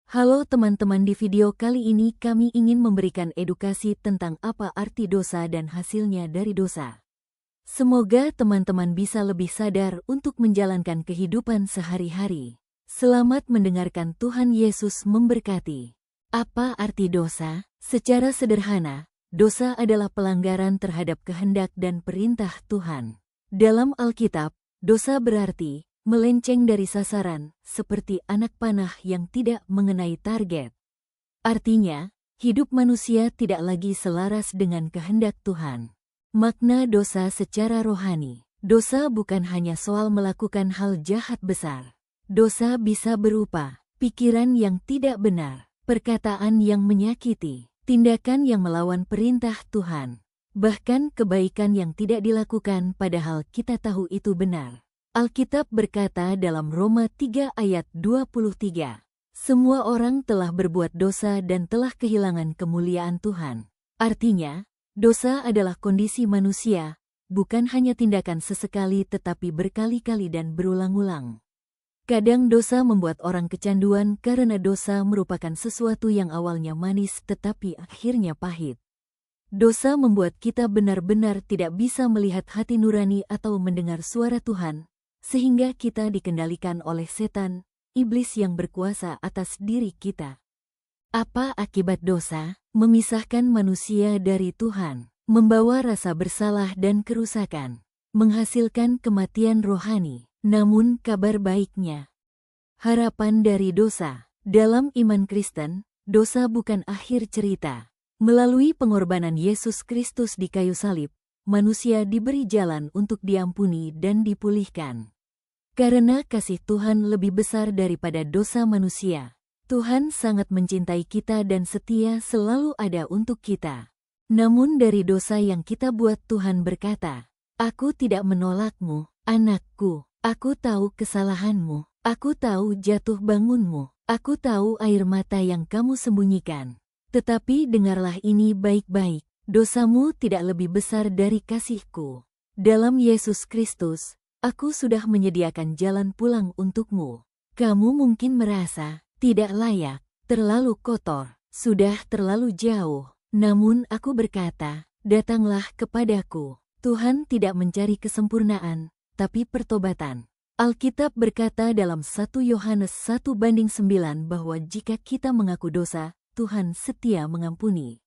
Halo teman-teman, di video kali ini kami ingin memberikan edukasi tentang apa arti dosa dan hasilnya dari dosa. Semoga teman-teman bisa lebih sadar untuk menjalankan kehidupan sehari-hari. Selamat mendengarkan, Tuhan Yesus memberkati. Apa arti dosa? Secara sederhana, dosa adalah pelanggaran terhadap kehendak dan perintah Tuhan. Dalam Alkitab, dosa berarti melenceng dari sasaran, seperti anak panah yang tidak mengenai target. Artinya, hidup manusia tidak lagi selaras dengan kehendak Tuhan. Makna dosa secara rohani. Dosa bukan hanya soal melakukan hal jahat besar. Dosa bisa berupa pikiran yang tidak benar, perkataan yang menyakiti, tindakan yang melawan perintah Tuhan, bahkan kebaikan yang tidak dilakukan padahal kita tahu itu benar. Alkitab berkata dalam Roma 3 ayat 23, semua orang telah berbuat dosa dan telah kehilangan kemuliaan Tuhan. Artinya, dosa adalah kondisi manusia, bukan hanya tindakan sesekali tetapi berkali-kali dan berulang-ulang. Kadang dosa membuat orang kecanduan karena dosa merupakan sesuatu yang awalnya manis tetapi akhirnya pahit. Dosa membuat kita benar-benar tidak bisa melihat hati nurani atau mendengar suara Tuhan, sehingga kita dikendalikan oleh setan, iblis yang berkuasa atas diri kita. Apa akibat dosa? Memisahkan manusia dari Tuhan, membawa rasa bersalah dan kerusakan, menghasilkan kematian rohani. Namun kabar baiknya, harapan dari dosa. Dalam iman Kristen, dosa bukan akhir cerita. Melalui pengorbanan Yesus Kristus di kayu salib, manusia diberi jalan untuk diampuni dan dipulihkan. Karena kasih Tuhan lebih besar daripada dosa manusia, Tuhan sangat mencintai kita dan setia selalu ada untuk kita. Namun dari dosa yang kita buat, Tuhan berkata, "Aku tidak menolakmu, anakku. Aku tahu kesalahanmu. Aku tahu jatuh bangunmu. Aku tahu air mata yang kamu sembunyikan. Tetapi dengarlah ini baik-baik, dosamu tidak lebih besar dari kasihku. Dalam Yesus Kristus, aku sudah menyediakan jalan pulang untukmu. Kamu mungkin merasa tidak layak, terlalu kotor, sudah terlalu jauh. Namun aku berkata, datanglah kepadaku." Tuhan tidak mencari kesempurnaan, tapi pertobatan. Alkitab berkata dalam 1 Yohanes 1:9 bahwa jika kita mengaku dosa, Tuhan setia mengampuni.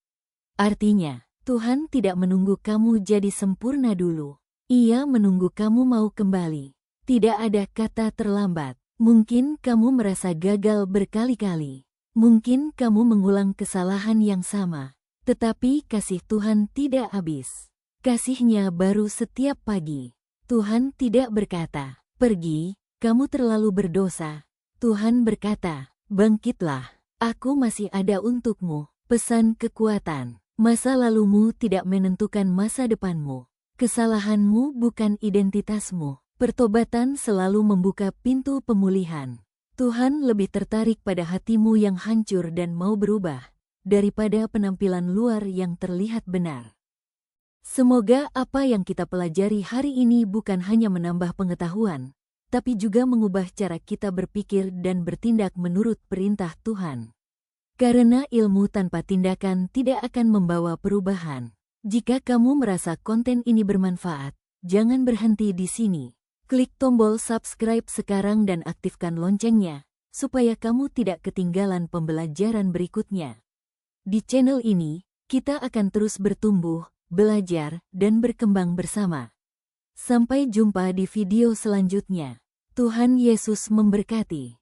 Artinya, Tuhan tidak menunggu kamu jadi sempurna dulu. Ia menunggu kamu mau kembali. Tidak ada kata terlambat. Mungkin kamu merasa gagal berkali-kali. Mungkin kamu mengulang kesalahan yang sama. Tetapi kasih Tuhan tidak habis. Kasih-Nya baru setiap pagi. Tuhan tidak berkata, "Pergi, kamu terlalu berdosa." Tuhan berkata, "Bangkitlah. Aku masih ada untukmu." Pesan kekuatan. Masa lalumu tidak menentukan masa depanmu. Kesalahanmu bukan identitasmu. Pertobatan selalu membuka pintu pemulihan. Tuhan lebih tertarik pada hatimu yang hancur dan mau berubah, daripada penampilan luar yang terlihat benar. Semoga apa yang kita pelajari hari ini bukan hanya menambah pengetahuan, tapi juga mengubah cara kita berpikir dan bertindak menurut perintah Tuhan. Karena ilmu tanpa tindakan tidak akan membawa perubahan. Jika kamu merasa konten ini bermanfaat, jangan berhenti di sini. Klik tombol subscribe sekarang dan aktifkan loncengnya, supaya kamu tidak ketinggalan pembelajaran berikutnya. Di channel ini, kita akan terus bertumbuh, belajar, dan berkembang bersama. Sampai jumpa di video selanjutnya. Tuhan Yesus memberkati.